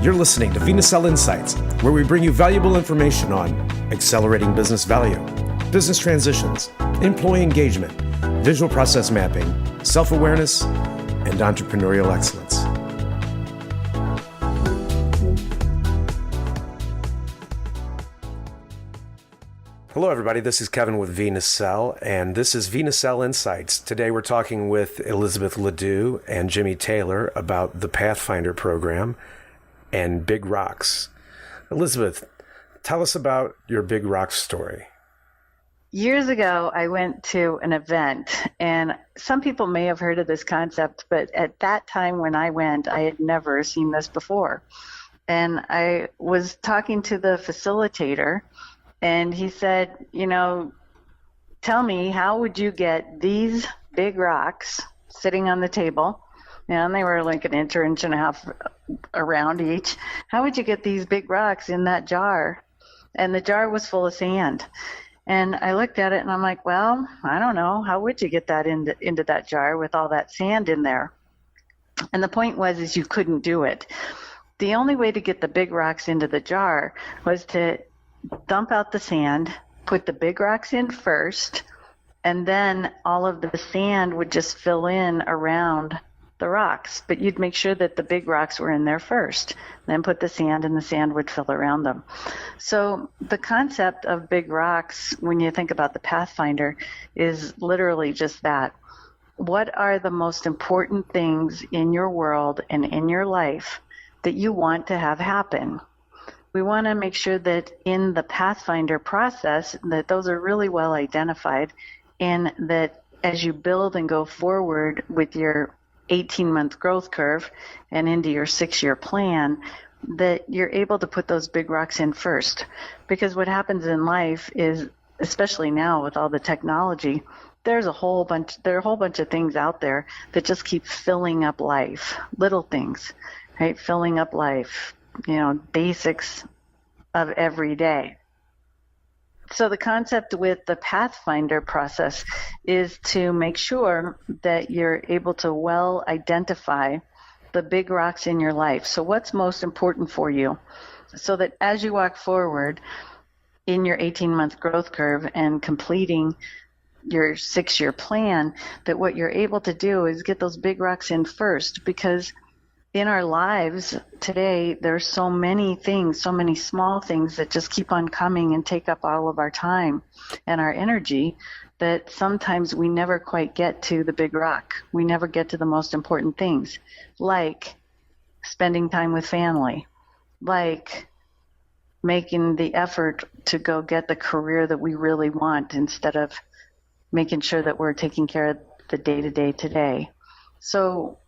You're listening to vNacelle Insights, where we bring you valuable information on accelerating business value, business transitions, employee engagement, visual process mapping, self-awareness, and entrepreneurial excellence. Hello, everybody. This is Kevin with vNacelle, and this is vNacelle Insights. Today, we're talking with Elizabeth Ledoux and Jimmy Taylor about the Pathfinder program and Big Rocks. Elizabeth, tell us about your Big Rocks story. Years ago, I went to an event, and some people may have heard of this concept, but at that time when I went, I had never seen this before. And I was talking to the facilitator, and he said, tell me, how would you get these big rocks sitting on the table? And they were like an inch and a half around each. How would you get these big rocks in that jar? And the jar was full of sand. And I looked at it and I'm like, well, I don't know. How would you get that into that jar with all that sand in there? And the point is you couldn't do it. The only way to get the big rocks into the jar was to dump out the sand, put the big rocks in first, and then all of the sand would just fill in around the rocks. But you'd make sure that the big rocks were in there first, then put the sand, and the sand would fill around them. So the concept of big rocks, when you think about the Pathfinder, is literally just that. What are the most important things in your world and in your life that you want to have happen? We want to make sure that in the Pathfinder process that those are really well identified, and that as you build and go forward with your 18-month growth curve and into your 6-year plan, that you're able to put those big rocks in first. Because what happens in life is, especially now with all the technology, there are a whole bunch of things out there that just keep filling up life, little things, right? Filling up life, basics of every day. So the concept with the Pathfinder process is to make sure that you're able to well identify the big rocks in your life. So what's most important for you, so that as you walk forward in your 18-month growth curve and completing your 6-year plan, that what you're able to do is get those big rocks in first. Because in our lives today, there's so many things, so many small things that just keep on coming and take up all of our time and our energy, that sometimes we never quite get to the big rock. We never get to the most important things, like spending time with family, like making the effort to go get the career that we really want, instead of making sure that we're taking care of the day-to-day today. So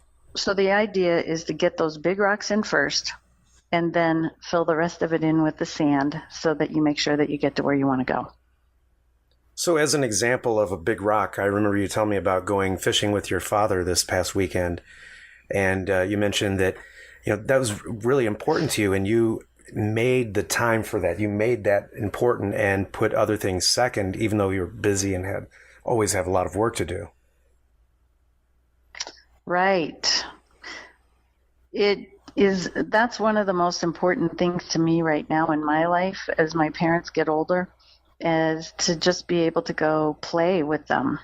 the idea is to get those big rocks in first, and then fill the rest of it in with the sand, so that you make sure that you get to where you want to go. So as an example of a big rock, I remember you telling me about going fishing with your father this past weekend. And you mentioned that, that was really important to you, and you made the time for that. You made that important and put other things second, even though you're busy and always have a lot of work to do. Right. That's one of the most important things to me right now in my life as my parents get older, is to just be able to go play with them.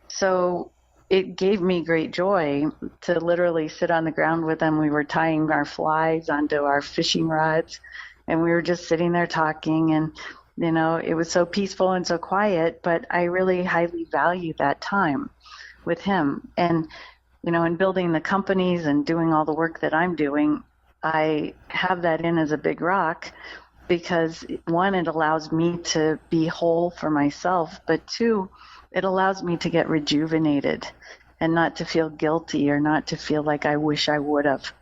So it gave me great joy to literally sit on the ground with them. We were tying our flies onto our fishing rods, and we were just sitting there talking, and it was so peaceful and so quiet, but I really highly value that time with him. And in building the companies and doing all the work that I'm doing, I have that in as a big rock, because one, it allows me to be whole for myself, but two, it allows me to get rejuvenated and not to feel guilty, or not to feel like I wish I would have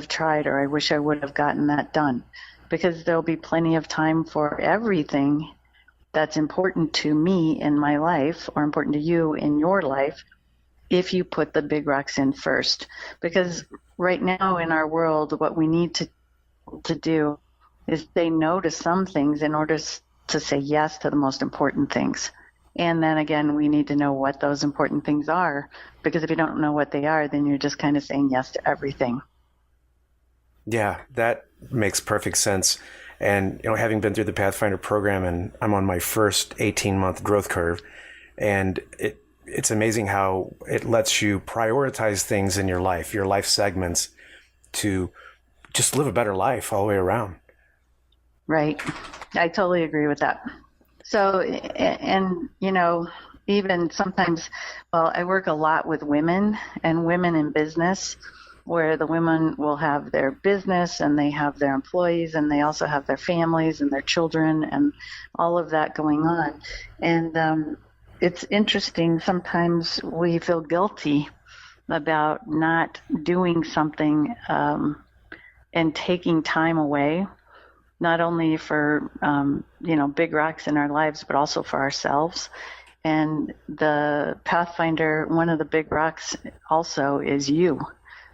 tried, or I wish I would have gotten that done. Because there'll be plenty of time for everything that's important to me in my life, or important to you in your life, if you put the big rocks in first. Because right now in our world, what we need to do is say no to some things in order to say yes to the most important things. And then again, we need to know what those important things are, because if you don't know what they are, then you're just kind of saying yes to everything. Yeah, that makes perfect sense. And having been through the Pathfinder program, and I'm on my first 18-month growth curve, and it's amazing how it lets you prioritize things in your life segments, to just live a better life all the way around. Right. I totally agree with that. So, and even sometimes, well, I work a lot with women and women in business, where the women will have their business and they have their employees and they also have their families and their children and all of that going on. And it's interesting. Sometimes we feel guilty about not doing something and taking time away, not only for big rocks in our lives, but also for ourselves. And the Pathfinder, one of the big rocks also is you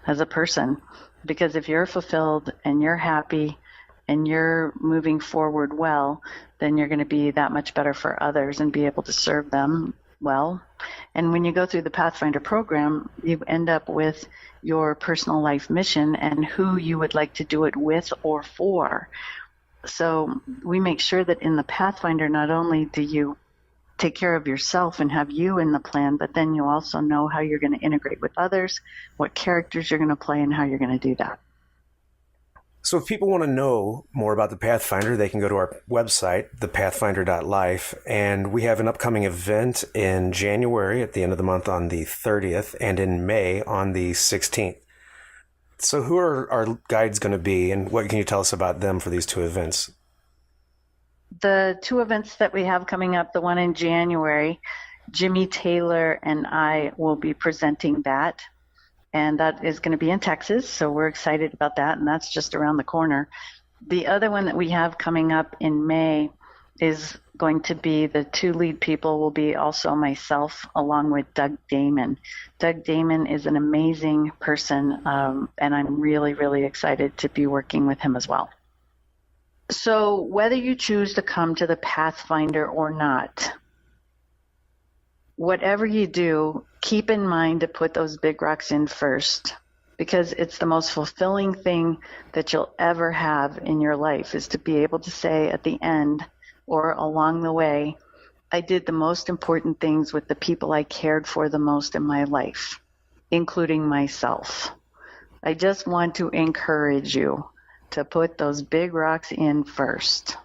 as a person, because if you're fulfilled and you're happy and you're moving forward well, then you're going to be that much better for others and be able to serve them well. And when you go through the Pathfinder program, you end up with your personal life mission and who you would like to do it with or for. So we make sure that in the Pathfinder, not only do you take care of yourself and have you in the plan, but then you also know how you're going to integrate with others, what characters you're going to play, and how you're going to do that. So if people want to know more about the Pathfinder, they can go to our website, thepathfinder.life, and we have an upcoming event in January at the end of the month on the 30th and in May on the 16th. So who are our guides going to be, and what can you tell us about them for these two events? The two events that we have coming up, the one in January, Jimmy Taylor and I will be presenting that. And that is going to be in Texas, so we're excited about that, and that's just around the corner. The other one that we have coming up in May is going to be, the two lead people will be also myself along with Doug Damon. Doug Damon is an amazing person, and I'm really, really excited to be working with him as well. So whether you choose to come to the Pathfinder or not, whatever you do, keep in mind to put those big rocks in first, because it's the most fulfilling thing that you'll ever have in your life, is to be able to say at the end or along the way, I did the most important things with the people I cared for the most in my life, including myself. I just want to encourage you to put those big rocks in first.